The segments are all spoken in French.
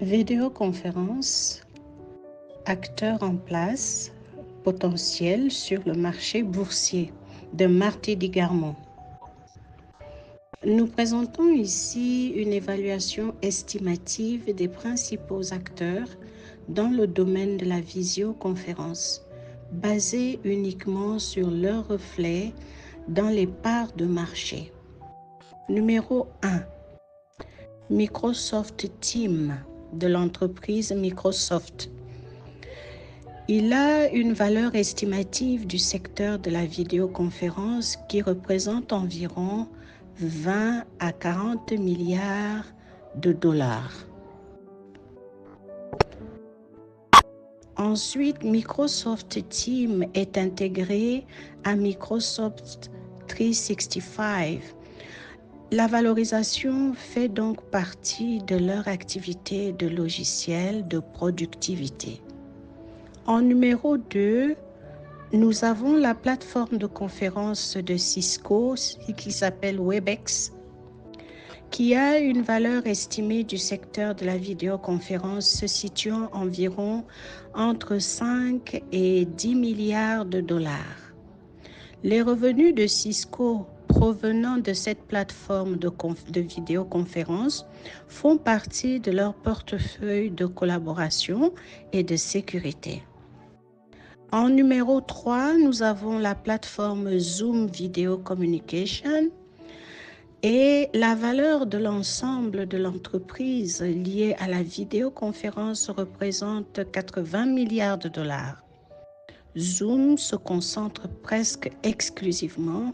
Vidéoconférence, acteur en place, potentiel sur le marché boursier de Marty Di Garmo. Nous présentons ici une évaluation estimative des principaux acteurs dans le domaine de la visioconférence, basée uniquement sur leur reflet dans les parts de marché. Numéro 1. Microsoft Teams de l'entreprise Microsoft. Il a une valeur estimative du secteur de la vidéoconférence qui représente environ 20 à 40 milliards de dollars. Ensuite, Microsoft Teams est intégré à Microsoft 365. La valorisation fait donc partie de leur activité de logiciel de productivité. En numéro 2, nous avons la plateforme de conférence de Cisco qui s'appelle Webex, qui a une valeur estimée du secteur de la vidéoconférence se situant environ entre 5 et 10 milliards de dollars. Les revenus de Cisco provenant de cette plateforme de vidéoconférence font partie de leur portefeuille de collaboration et de sécurité. En numéro 3, nous avons la plateforme Zoom Video Communication et la valeur de l'ensemble de l'entreprise liée à la vidéoconférence représente 80 milliards de dollars. Zoom se concentre presque exclusivement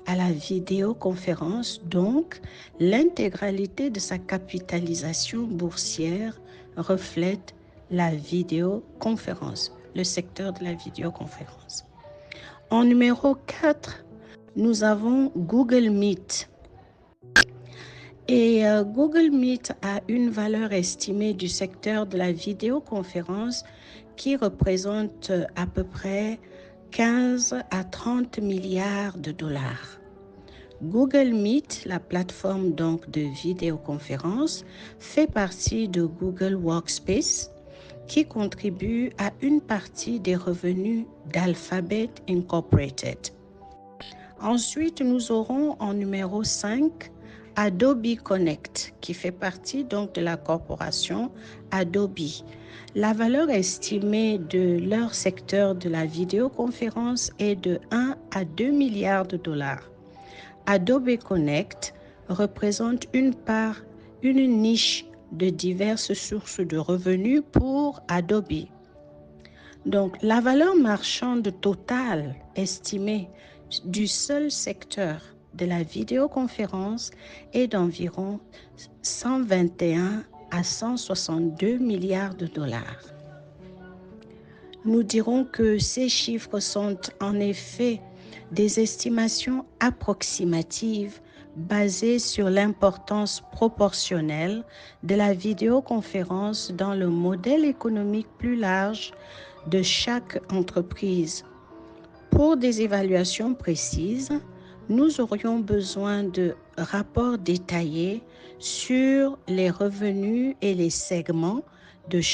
à la vidéoconférence, donc l'intégralité de sa capitalisation boursière reflète la vidéoconférence, le secteur de la vidéoconférence. En numéro 4, nous avons Google Meet. Et Google Meet a une valeur estimée du secteur de la vidéoconférence qui représente à peu près 15 à 30 milliards de dollars. Google Meet, la plateforme donc de vidéoconférence, fait partie de Google Workspace qui contribue à une partie des revenus d'Alphabet Incorporated. Ensuite, nous aurons en numéro 5 Adobe Connect, qui fait partie donc de la corporation Adobe. La valeur estimée de leur secteur de la vidéoconférence est de 1 à 2 milliards de dollars. Adobe Connect représente une niche de diverses sources de revenus pour Adobe. Donc, la valeur marchande totale estimée du seul secteur de la vidéoconférence est d'environ 121 à 162 milliards de dollars. Nous dirons que ces chiffres sont en effet des estimations approximatives basées sur l'importance proportionnelle de la vidéoconférence dans le modèle économique plus large de chaque entreprise. Pour des évaluations précises, nous aurions besoin de rapports détaillés sur les revenus et les segments de chaque